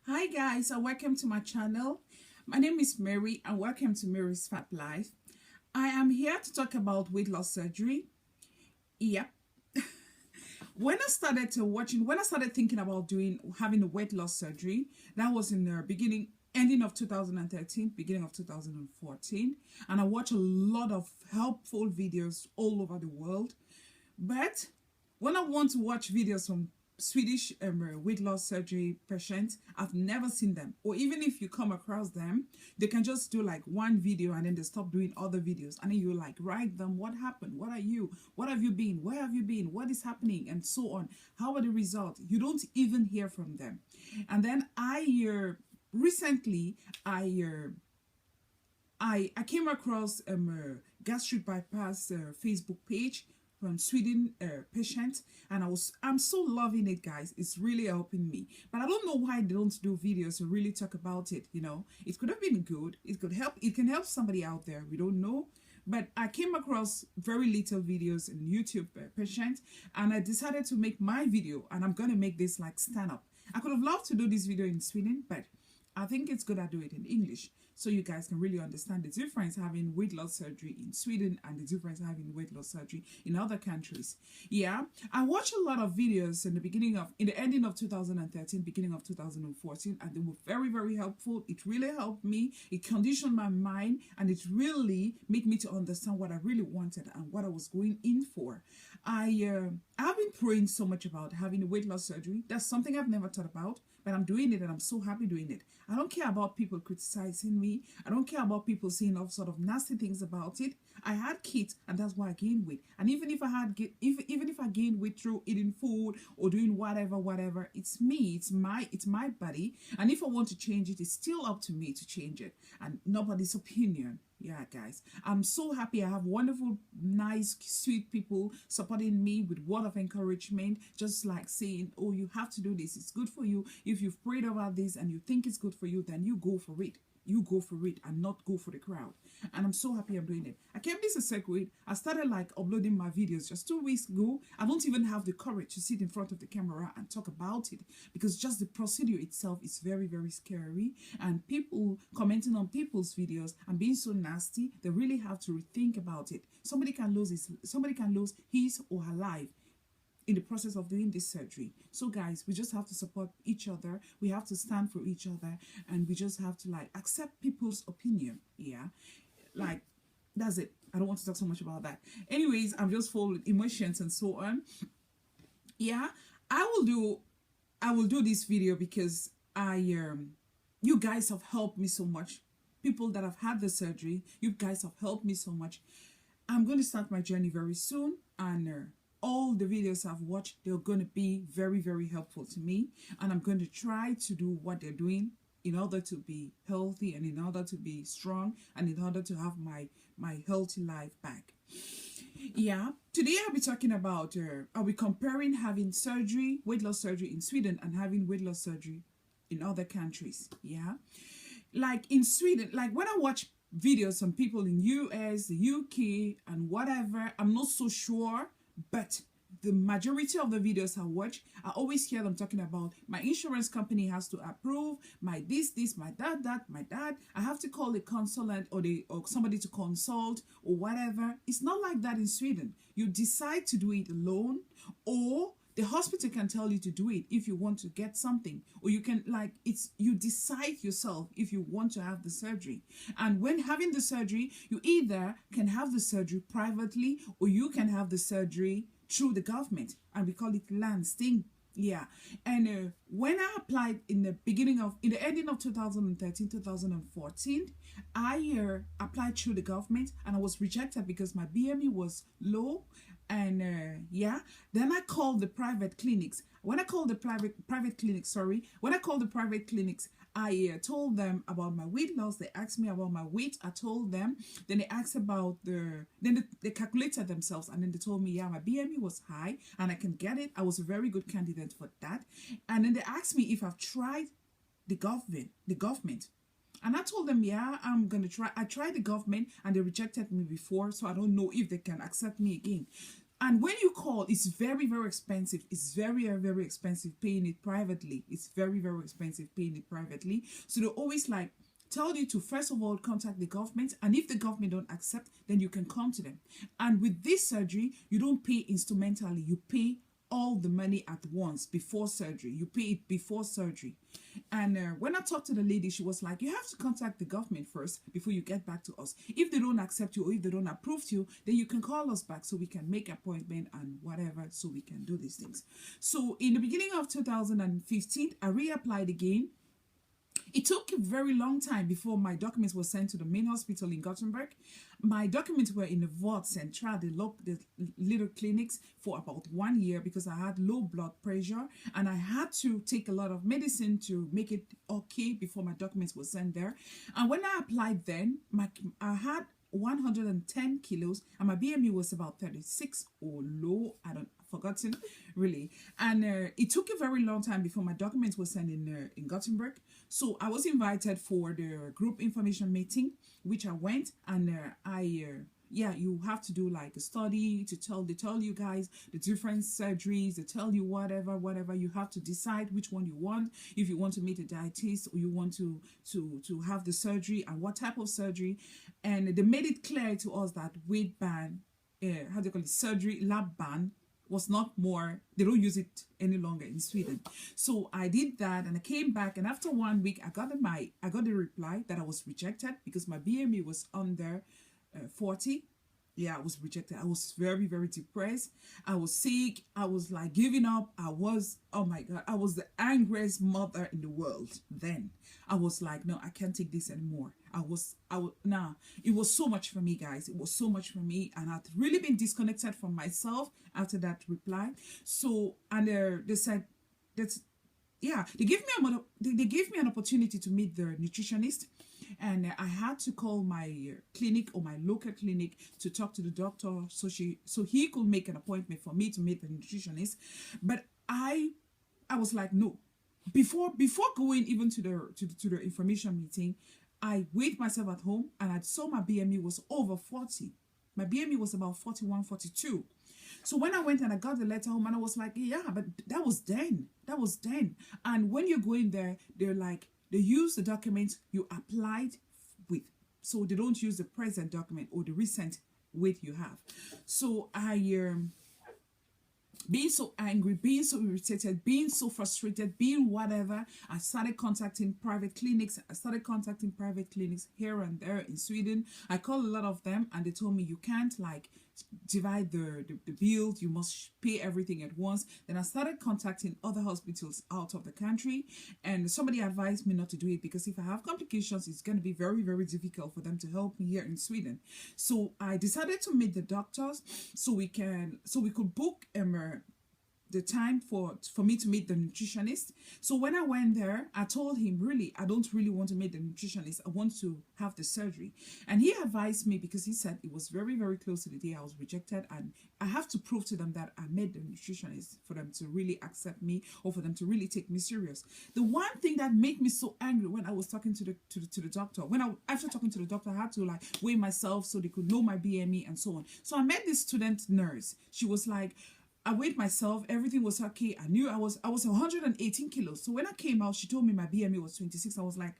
Hi guys and welcome to my channel. My name is Mary and welcome to Mary's Fat Life. I am here to talk about weight loss surgery. Yep. When I started thinking about having a weight loss surgery, that was in the ending of 2013, beginning of 2014, and I watched a lot of helpful videos all over the world. But when I want to watch videos from Swedish weight loss surgery patients, I've never seen them. Or even if you come across them, they can just do like one video and then they stop doing other videos. And then you like write them, what happened? What are you? What have you been? Where have you been? What is happening? And so on. How are the results? You don't even hear from them. And then recently I came across gastric bypass Facebook page from Sweden patient, and I'm so loving it, guys. It's really helping me, but I don't know why they don't do videos to really talk about it. It could have been good. It can help somebody out there. We don't know. But I came across very little videos in YouTube patient, and I decided to make my video, and I'm gonna make this like stand up. I could have loved to do this video in Sweden, but I think it's good I do it in English so you guys can really understand the difference having weight loss surgery in Sweden and the difference having weight loss surgery in other countries. Yeah, I watched a lot of videos in the ending of 2013, beginning of 2014, and they were very, very helpful. It really helped me. It conditioned my mind, and it really made me to understand what I really wanted and what I was going in for. I've been praying so much about having a weight loss surgery. That's something I've never thought about, but I'm doing it and I'm so happy doing it. I don't care about people criticizing me. I don't care about people saying all sort of nasty things about it. I had kids and that's why I gained weight. And even if I gained weight through eating food or doing whatever, it's me, it's my body. And if I want to change it, it's still up to me to change it and nobody's opinion. Yeah, guys, I'm so happy. I have wonderful, nice, sweet people supporting me with word of encouragement, just like saying, oh, you have to do this. It's good for you. If you've prayed about this and you think it's good for you, then you go for it. You go for it and not go for the crowd. And I'm so happy I'm doing it. I kept this a secret. I started like uploading my videos just 2 weeks ago. I don't even have the courage to sit in front of the camera and talk about it because just the procedure itself is very, very scary. And people commenting on people's videos and being so nasty, they really have to rethink about it. Somebody can lose his or her life in the process of doing this surgery. So guys, we just have to support each other. We have to stand for each other, and we just have to like accept people's opinion. Yeah, like that's it. I don't want to talk so much about that. Anyways, I'm just full with emotions and so on. Yeah, I will do this video because you guys have helped me so much. People that have had the surgery, you guys have helped me so much. I'm going to start my journey very soon, and all the videos I've watched, they're going to be very, very helpful to me. And I'm going to try to do what they're doing in order to be healthy and in order to be strong and in order to have my healthy life back. Yeah, today I'll be talking about, I'll be comparing having weight loss surgery in Sweden and having weight loss surgery in other countries. Yeah, like in Sweden, like when I watch videos on people in US, the UK and whatever, I'm not so sure, but the majority of the videos I watch, I always hear them talking about my insurance company has to approve my this, my that, my dad. I have to call a consultant or somebody to consult or whatever. It's not like that in Sweden. You decide to do it alone, or the hospital can tell you to do it if you want to get something, or you can you decide yourself if you want to have the surgery. And when having the surgery, you either can have the surgery privately or you can have the surgery through the government, and we call it landsting. Yeah, and when I applied in the ending of 2013, 2014, I applied through the government and I was rejected because my BMI was low. And yeah, then I called the private clinics. When I called the private clinics, I told them about my weight loss. They asked me about my weight. I told them. Then they asked about they calculated themselves, and then they told me, yeah, my BMI was high and I can get it. I was a very good candidate for that. And then they asked me if I've tried the government. And I told them, yeah, I'm going to try. I tried the government and they rejected me before, so I don't know if they can accept me again. And when you call, it's very, very expensive. It's very, very expensive paying it privately. It's very, very expensive paying it privately. So they always like tell you to first of all contact the government, and if the government don't accept, then you can come to them. And with this surgery, you don't pay instrumentally. You pay all the money at once before surgery. You pay it before surgery. And when I talked to the lady, she was like, you have to contact the government first before you get back to us. If they don't accept you or if they don't approve you, then you can call us back so we can make appointment and whatever, so we can do these things. So in the beginning of 2015, I reapplied again. It took a very long time before my documents were sent to the main hospital in Gothenburg. My documents were in the Vård Central, the little clinics, for about 1 year because I had low blood pressure and I had to take a lot of medicine to make it okay before my documents were sent there. And when I applied then, I had 110 kilos and my BMI was about 36 or low, forgotten really. And it took a very long time before my documents were sent in Gothenburg. So I was invited for the group information meeting, which I went, and yeah, you have to do like a study they tell you guys the different surgeries, they tell you whatever you have to decide which one you want, if you want to meet a dietist or you want to have the surgery and what type of surgery. And they made it clear to us that weight ban, how do you call it, surgery lab ban was not more, they don't use it any longer in Sweden. So I did that and I came back, and after 1 week I got the reply that I was rejected because my BMI was under 40. Yeah, I was rejected. I was very, very depressed. I was sick. I was like giving up. Oh my God, I was the angriest mother in the world then. I was like, no, I can't take this anymore. It was so much for me, guys. It was so much for me, and I'd really been disconnected from myself after that reply. So, and they said that's, yeah, they gave me an opportunity to meet the nutritionist, and I had to call my clinic or my local clinic to talk to the doctor so he could make an appointment for me to meet the nutritionist. But I was like, no. Before going even to the information meeting, I weighed myself at home and I saw my BMI was over 40. My BMI was about 41, 42. So when I went and I got the letter home, and I was like, yeah, but that was then. That was then. And when you go in there, they're like, they use the document you applied with. So they don't use the present document or the recent weight you have. So I being so angry, being so irritated, being so frustrated, being whatever, I started contacting private clinics. Here and there in Sweden. I called a lot of them and they told me you can't like divide the bill, you must pay everything at once. Then I started contacting other hospitals out of the country, and somebody advised me not to do it because if I have complications, it's going to be very, very difficult for them to help me here in Sweden. So I decided to meet the doctors so we could book the time for me to meet the nutritionist. So when I went there, I told him, really, I don't really want to meet the nutritionist. I want to have the surgery. And he advised me because he said it was very, very close to the day I was rejected. And I have to prove to them that I met the nutritionist for them to really accept me or for them to really take me serious. The one thing that made me so angry when I was talking to the doctor, after talking to the doctor, I had to like weigh myself so they could know my BMI and so on. So I met this student nurse. She was like, I weighed myself, everything was okay. I knew I was 118 kilos. So when I came out, she told me my BMI was 26. I was like,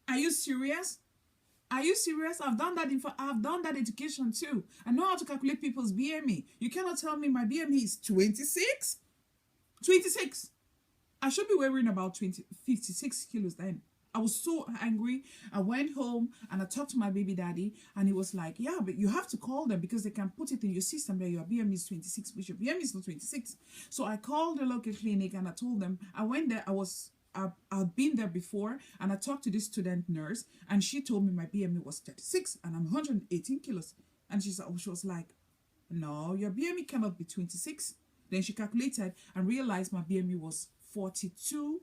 are you serious? Are you serious? I've done that education too. I know how to calculate people's BMI. You cannot tell me my BMI is 26? 26. I should be wearing about 56 kilos then. I was so angry. I went home and I talked to my baby daddy, and he was like, yeah, but you have to call them because they can put it in your system that your BMI is 26, which your BMI is not 26. So I called the local clinic and I told them, I went there, I've been there before, and I talked to this student nurse and she told me my BMI was 36 and I'm 118 kilos. And she was like, no, your BMI cannot be 26. Then she calculated and realized my BMI was 42,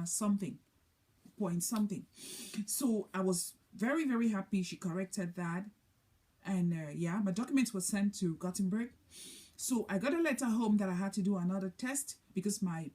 something. Point something. So I was very, very happy she corrected that, and yeah, my documents were sent to Gothenburg. So I got a letter home that I had to do another test because I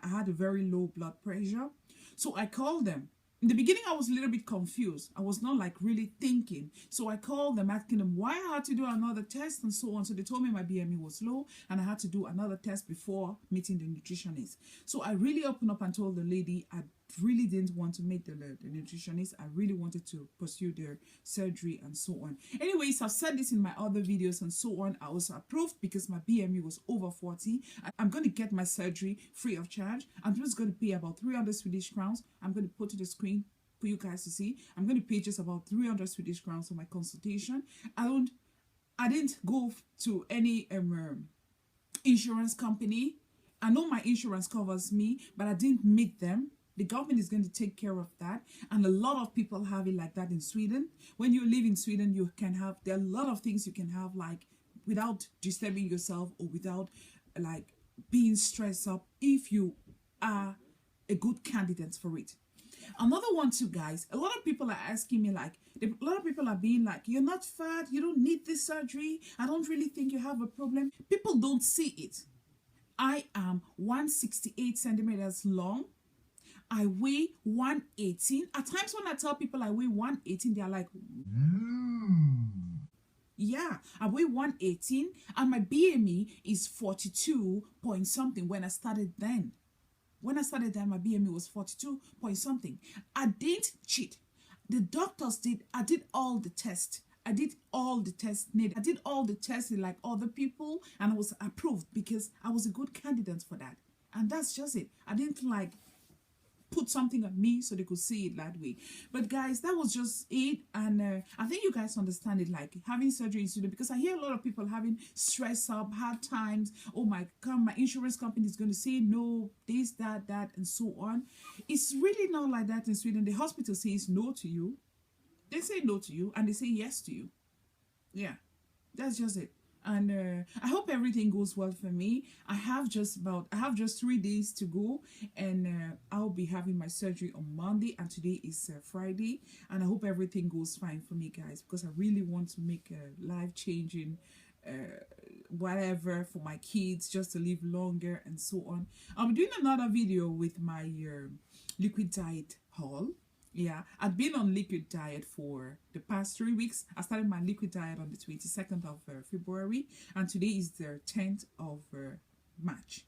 had a very low blood pressure. So I called them In the beginning, I was a little bit confused. I was not like really thinking. So I called them asking them why I had to do another test and so on. So they told me my BME was low and I had to do another test before meeting the nutritionist. So I really opened up and told the lady I really didn't want to meet the nutritionist. I really wanted to pursue their surgery and so on. Anyways, I've said this in my other videos and so on. I was approved because my BME was over 40. I'm going to get my surgery free of charge. I'm just going to pay about 300 Swedish crowns. I'm going to put to the screen for you guys to see. I'm going to pay just about 300 Swedish crowns for my consultation. I didn't go to any insurance company. I know my insurance covers me, but I didn't meet them. The government is going to take care of that. And a lot of people have it like that in Sweden. When you live in Sweden, you can have, there are a lot of things you can have like without disturbing yourself or without like being stressed up if you are a good candidate for it. Another one too, guys, a lot of people are asking me like, a lot of people are being like, you're not fat, you don't need this surgery, I don't really think you have a problem. People don't see it. I am 168 centimeters long. I weigh 118. At times when I tell people I weigh 118, they're like, yeah, I weigh 118 and my BME is 42 point something when I started then. When I started then, my BME was 42 point something. I didn't cheat. The doctors did. I did all the tests. I did all the tests needed. I did all the tests like other people and I was approved because I was a good candidate for that. And that's just it. I didn't like put something on me so they could see it that way. But guys, that was just it. And I think you guys understand it, like having surgery in Sweden, because I hear a lot of people having stress up, hard times. Oh my God, my insurance company is going to say no, this, that, and so on. It's really not like that in Sweden. The hospital says no to you. They say no to you and they say yes to you. Yeah, that's just it. And I hope everything goes well for me. I have just 3 days to go, and I'll be having my surgery on Monday, and today is Friday. And I hope everything goes fine for me, guys, because I really want to make a life-changing whatever for my kids, just to live longer and so on. I'm doing another video with my liquid diet haul. Yeah, I've been on liquid diet for the past 3 weeks. I started my liquid diet on the 22nd of February, and today is the 10th of March.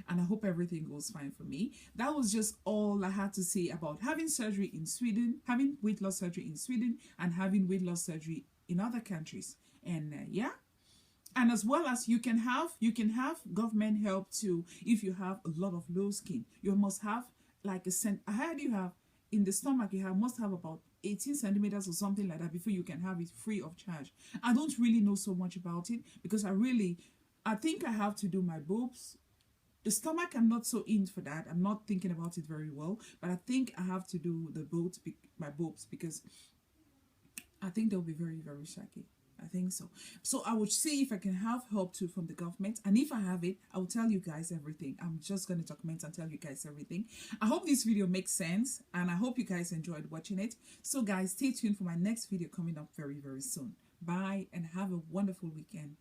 And I hope everything goes fine for me. That was just all I had to say about having surgery in Sweden, having weight loss surgery in Sweden, and having weight loss surgery in other countries. And yeah, and as well as you can have government help too if you have a lot of low skin. You must have like I heard you have in the stomach, you must have about 18 centimeters or something like that before you can have it free of charge. I don't really know so much about it because I think I have to do my boobs. The stomach, I'm not so in for that. I'm not thinking about it very well, but I think I have to do my boobs because I think they'll be very, very shaky. I think so. So I would see if I can have help too from the government. And if I have it, I'll tell you guys everything. I'm just going to document and tell you guys everything. I hope this video makes sense. And I hope you guys enjoyed watching it. So guys, stay tuned for my next video coming up very, very soon. Bye and have a wonderful weekend.